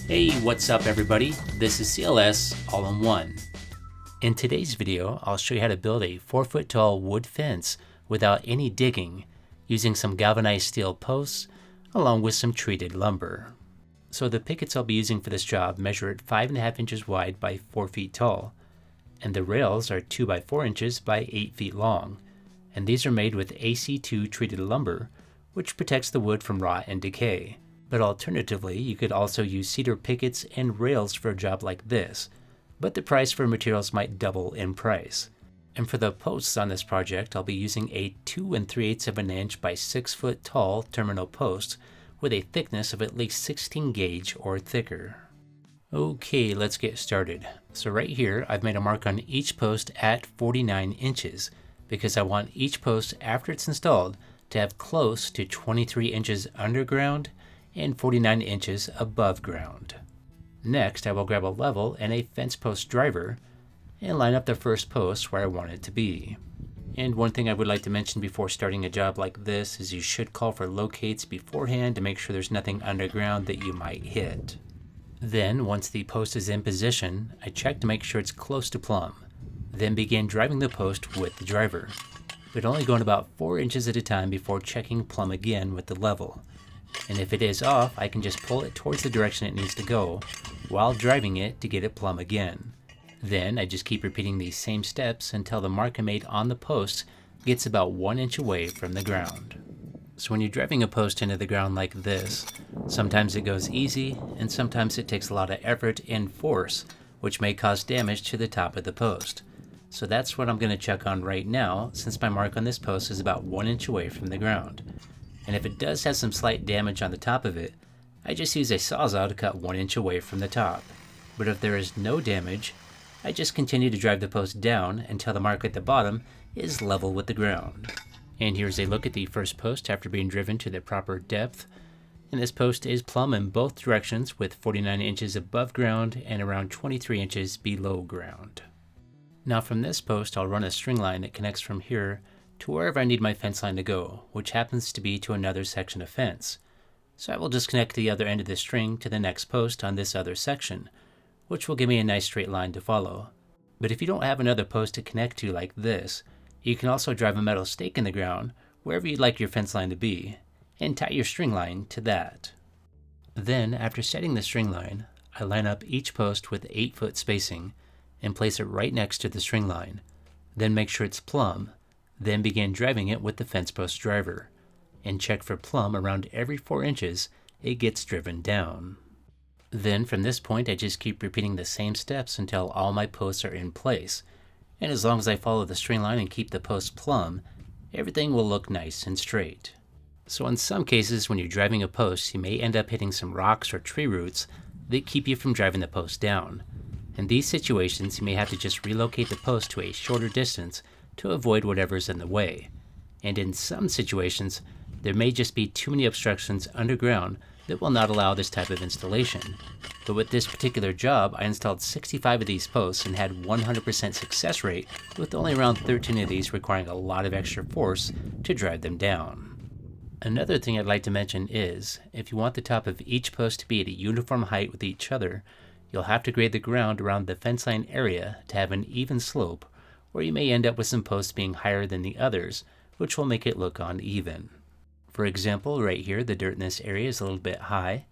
Hey, what's up everybody? This is C.L.S. all-in-one. In today's video, I'll show you how to build a 4-foot tall wood fence without any digging, using some galvanized steel posts along with some treated lumber. So the pickets I'll be using for this job measure at 5.5 inches wide by 4 feet tall, and the rails are 2 by 4 inches by 8 feet long, and these are made with AC2 treated lumber, which protects the wood from rot and decay. But alternatively, you could also use cedar pickets and rails for a job like this, but the price for materials might double in price. And for the posts on this project, I'll be using a 2 3/8 of an inch by 6 foot tall terminal post with a thickness of at least 16 gauge or thicker. Okay, let's get started. So right here, I've made a mark on each post at 49 inches because I want each post after it's installed to have close to 23 inches underground and 49 inches above ground. Next, I will grab a level and a fence post driver and line up the first post where I want it to be. And one thing I would like to mention before starting a job like this is you should call for locates beforehand to make sure there's nothing underground that you might hit. Then, once the post is in position, I check to make sure it's close to plumb. Then begin driving the post with the driver, but only going about 4 inches at a time before checking plumb again with the level. And if it is off, I can just pull it towards the direction it needs to go while driving it to get it plumb again. Then I just keep repeating these same steps until the mark I made on the post gets about 1 inch away from the ground. So when you're driving a post into the ground like this, sometimes it goes easy and sometimes it takes a lot of effort and force, which may cause damage to the top of the post. So that's what I'm going to check on right now, since my mark on this post is about 1 inch away from the ground. And if it does have some slight damage on the top of it, I just use a sawzall to cut 1 inch away from the top. But if there is no damage, I just continue to drive the post down until the mark at the bottom is level with the ground. And here's a look at the first post after being driven to the proper depth. And this post is plumb in both directions with 49 inches above ground and around 23 inches below ground. Now from this post, I'll run a string line that connects from here to wherever I need my fence line to go, which happens to be to another section of fence. So I will just connect the other end of the string to the next post on this other section, which will give me a nice straight line to follow. But if you don't have another post to connect to like this, you can also drive a metal stake in the ground wherever you'd like your fence line to be, and tie your string line to that. Then, after setting the string line, I line up each post with 8-foot spacing and place it right next to the string line, then make sure it's plumb, then begin driving it with the fence post driver, and check for plumb around every 4 inches it gets driven down. Then from this point I just keep repeating the same steps until all my posts are in place, and as long as I follow the string line and keep the post plumb, everything will look nice and straight. So in some cases when you're driving a post, you may end up hitting some rocks or tree roots that keep you from driving the post down. In these situations you may have to just relocate the post to a shorter distance to avoid whatever's in the way. And in some situations, there may just be too many obstructions underground that will not allow this type of installation. But with this particular job, I installed 65 of these posts and had 100% success rate, with only around 13 of these requiring a lot of extra force to drive them down. Another thing I'd like to mention is, if you want the top of each post to be at a uniform height with each other, you'll have to grade the ground around the fence line area to have an even slope, or you may end up with some posts being higher than the others, which will make it look uneven. For example, right here, the dirt in this area is a little bit high,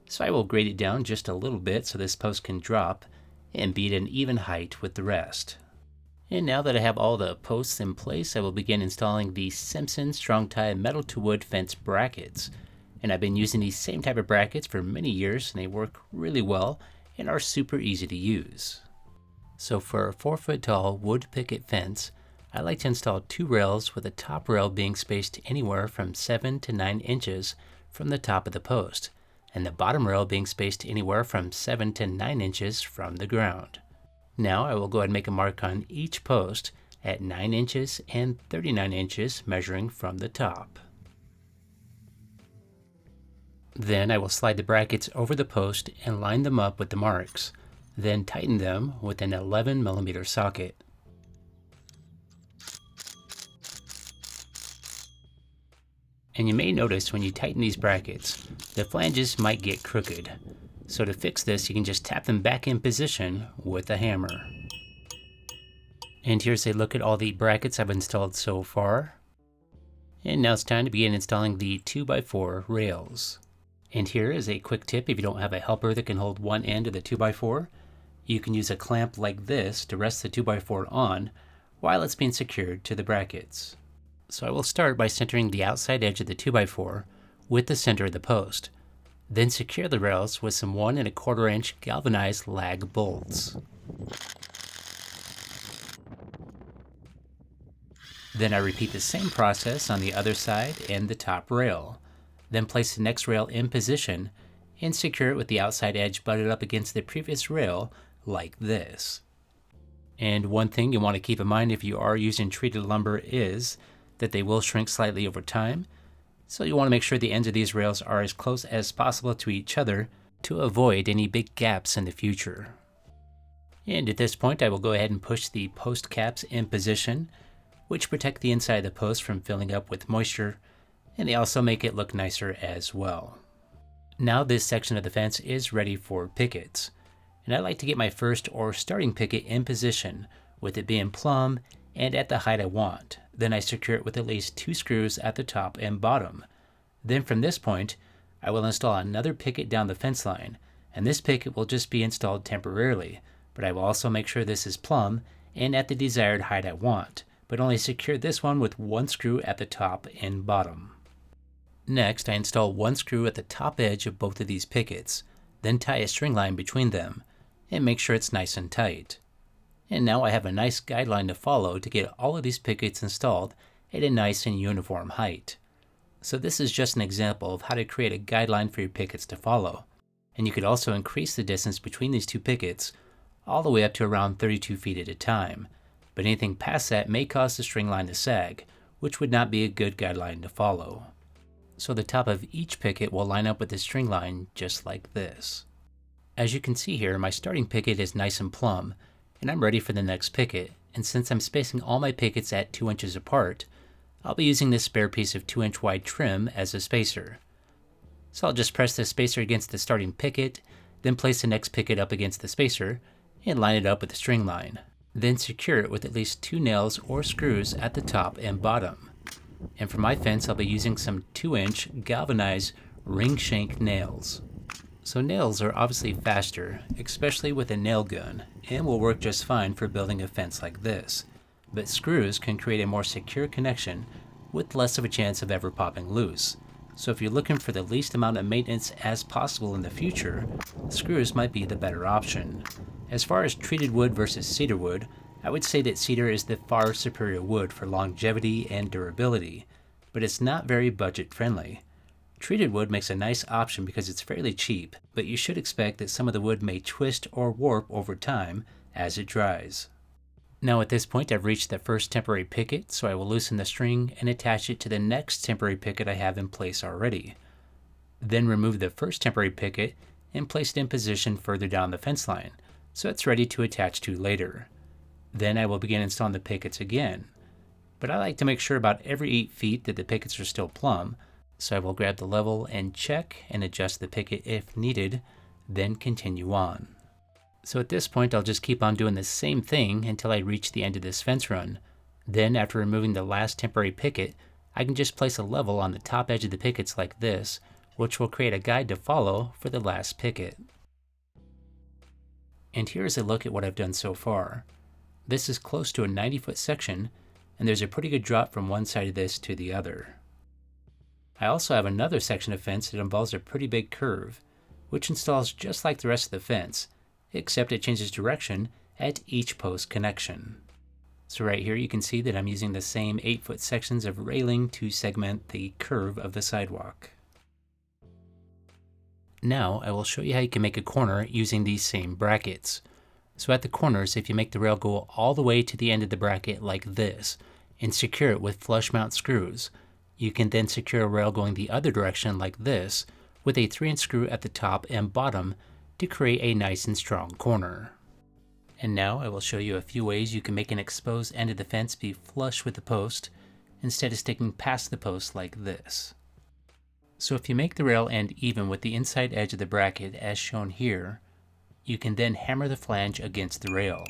so I will grade it down just a little bit so this post can drop and be at an even height with the rest. And now that I have all the posts in place, I will begin installing the Simpson Strong Tie metal to wood fence brackets. And I've been using these same type of brackets for many years, and they work really well and are super easy to use. So for a 4-foot tall wood picket fence, I like to install 2 rails with the top rail being spaced anywhere from 7 to 9 inches from the top of the post, and the bottom rail being spaced anywhere from 7 to 9 inches from the ground. Now I will go ahead and make a mark on each post at 9 inches and 39 inches measuring from the top. Then I will slide the brackets over the post and line them up with the marks, then tighten them with an 11mm socket. And you may notice when you tighten these brackets, the flanges might get crooked. So to fix this, you can just tap them back in position with a hammer. And here's a look at all the brackets I've installed so far. And now it's time to begin installing the 2x4 rails. And here is a quick tip: if you don't have a helper that can hold one end of the 2x4, you can use a clamp like this to rest the 2x4 on while it's being secured to the brackets. So I will start by centering the outside edge of the 2x4 with the center of the post. Then secure the rails with some 1 1/4 inch galvanized lag bolts. Then I repeat the same process on the other side and the top rail. Then place the next rail in position and secure it with the outside edge butted up against the previous rail like this. And one thing you want to keep in mind if you are using treated lumber is that they will shrink slightly over time. So you want to make sure the ends of these rails are as close as possible to each other to avoid any big gaps in the future. And at this point I will go ahead and push the post caps in position, which protect the inside of the post from filling up with moisture, and they also make it look nicer as well. Now this section of the fence is ready for pickets, and I like to get my first or starting picket in position with it being plumb and at the height I want. Then I secure it with at least 2 screws at the top and bottom. Then from this point I will install another picket down the fence line, and this picket will just be installed temporarily, but I will also make sure this is plumb and at the desired height I want, but only secure this one with 1 screw at the top and bottom. Next, I install 1 screw at the top edge of both of these pickets, then tie a string line between them, and make sure it's nice and tight. And now I have a nice guideline to follow to get all of these pickets installed at a nice and uniform height. So this is just an example of how to create a guideline for your pickets to follow. And you could also increase the distance between these 2 pickets all the way up to around 32 feet at a time. But anything past that may cause the string line to sag, which would not be a good guideline to follow. So the top of each picket will line up with the string line just like this. As you can see here, my starting picket is nice and plumb, and I'm ready for the next picket. And since I'm spacing all my pickets at 2 inches apart, I'll be using this spare piece of 2-inch wide trim as a spacer. So I'll just press the spacer against the starting picket, then place the next picket up against the spacer, and line it up with the string line. Then secure it with at least 2 nails or screws at the top and bottom. And for my fence, I'll be using some 2-inch galvanized ring shank nails. So nails are obviously faster, especially with a nail gun, and will work just fine for building a fence like this. But screws can create a more secure connection with less of a chance of ever popping loose. So if you're looking for the least amount of maintenance as possible in the future, screws might be the better option. As far as treated wood versus cedar wood, I would say that cedar is the far superior wood for longevity and durability, but it's not very budget friendly. Treated wood makes a nice option because it's fairly cheap, but you should expect that some of the wood may twist or warp over time as it dries. Now at this point I've reached the first temporary picket, so I will loosen the string and attach it to the next temporary picket I have in place already. Then remove the first temporary picket and place it in position further down the fence line, so it's ready to attach to later. Then I will begin installing the pickets again. But I like to make sure about every 8 feet that the pickets are still plumb, so I will grab the level and check and adjust the picket if needed, then continue on. So at this point I'll just keep on doing the same thing until I reach the end of this fence run. Then after removing the last temporary picket, I can just place a level on the top edge of the pickets like this, which will create a guide to follow for the last picket. And here's a look at what I've done so far. This is close to a 90-foot section, and there's a pretty good drop from one side of this to the other. I also have another section of fence that involves a pretty big curve, which installs just like the rest of the fence, except it changes direction at each post connection. So right here you can see that I'm using the same 8-foot sections of railing to segment the curve of the sidewalk. Now I will show you how you can make a corner using these same brackets. So at the corners, if you make the rail go all the way to the end of the bracket like this, and secure it with flush mount screws, you can then secure a rail going the other direction like this, with a 3-inch screw at the top and bottom to create a nice and strong corner. And now I will show you a few ways you can make an exposed end of the fence be flush with the post, instead of sticking past the post like this. So if you make the rail end even with the inside edge of the bracket as shown here, you can then hammer the flange against the rail.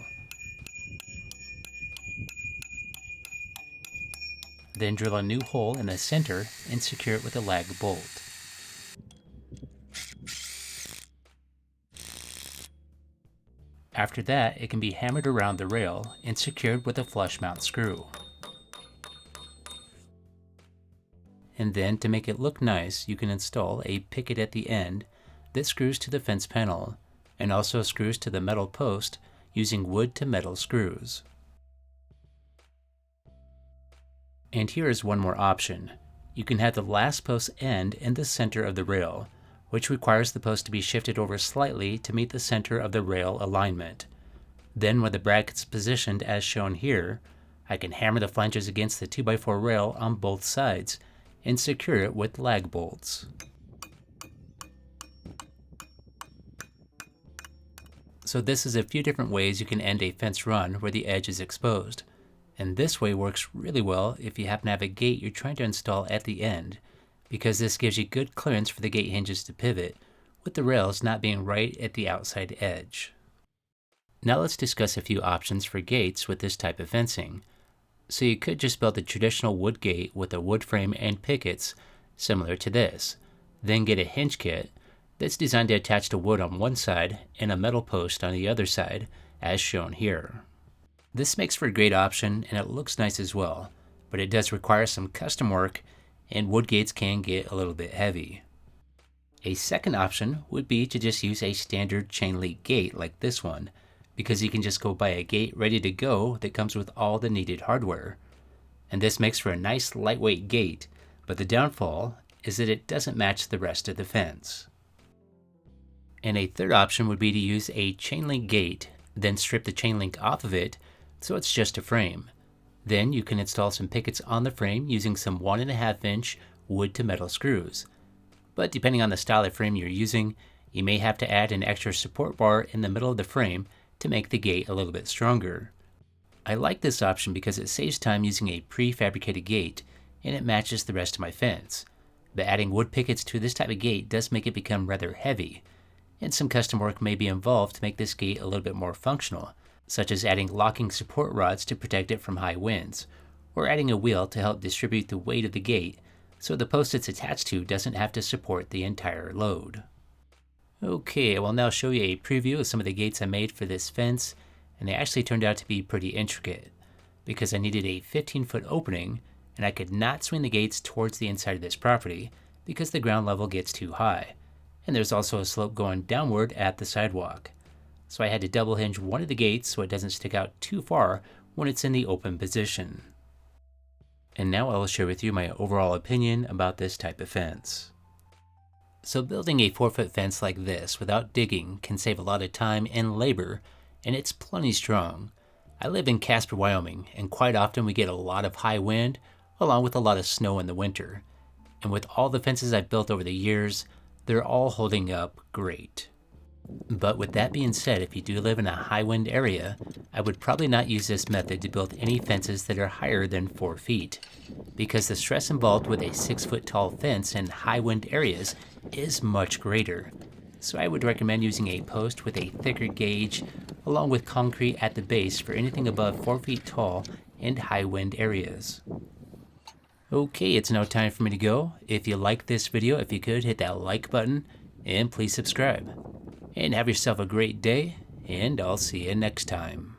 Then drill a new hole in the center and secure it with a lag bolt. After that, it can be hammered around the rail and secured with a flush mount screw. And then, to make it look nice, you can install a picket at the end that screws to the fence panel and also screws to the metal post using wood to metal screws. And here is one more option. You can have the last post end in the center of the rail, which requires the post to be shifted over slightly to meet the center of the rail alignment. Then when the bracket's positioned as shown here, I can hammer the flanges against the 2x4 rail on both sides and secure it with lag bolts. So this is a few different ways you can end a fence run where the edge is exposed. And this way works really well if you happen to have a gate you're trying to install at the end, because this gives you good clearance for the gate hinges to pivot, with the rails not being right at the outside edge. Now let's discuss a few options for gates with this type of fencing. So you could just build a traditional wood gate with a wood frame and pickets, similar to this. Then get a hinge kit that's designed to attach to wood on one side and a metal post on the other side, as shown here. This makes for a great option and it looks nice as well, but it does require some custom work and wood gates can get a little bit heavy. A second option would be to just use a standard chain link gate like this one, because you can just go buy a gate ready to go that comes with all the needed hardware. And this makes for a nice lightweight gate, but the downfall is that it doesn't match the rest of the fence. And a third option would be to use a chain link gate, then strip the chain link off of it so it's just a frame. Then you can install some pickets on the frame using some 1.5 inch wood to metal screws. But depending on the style of frame you're using, you may have to add an extra support bar in the middle of the frame to make the gate a little bit stronger. I like this option because it saves time using a prefabricated gate and it matches the rest of my fence. But adding wood pickets to this type of gate does make it become rather heavy, and some custom work may be involved to make this gate a little bit more functional, such as adding locking support rods to protect it from high winds, or adding a wheel to help distribute the weight of the gate so the post it's attached to doesn't have to support the entire load. Okay, I will now show you a preview of some of the gates I made for this fence, and they actually turned out to be pretty intricate, because I needed a 15-foot opening, and I could not swing the gates towards the inside of this property because the ground level gets too high, and there's also a slope going downward at the sidewalk. So I had to double hinge one of the gates so it doesn't stick out too far when it's in the open position. And now I will share with you my overall opinion about this type of fence. So building a 4-foot fence like this without digging can save a lot of time and labor, and it's plenty strong. I live in Casper, Wyoming, and quite often we get a lot of high wind along with a lot of snow in the winter. And with all the fences I've built over the years, they're all holding up great. But with that being said, if you do live in a high wind area, I would probably not use this method to build any fences that are higher than 4 feet, because the stress involved with a 6-foot tall fence in high wind areas is much greater. So I would recommend using a post with a thicker gauge along with concrete at the base for anything above 4 feet tall and high wind areas. Okay, it's now time for me to go. If you liked this video, if you could hit that like button and please subscribe. And have yourself a great day, and I'll see you next time.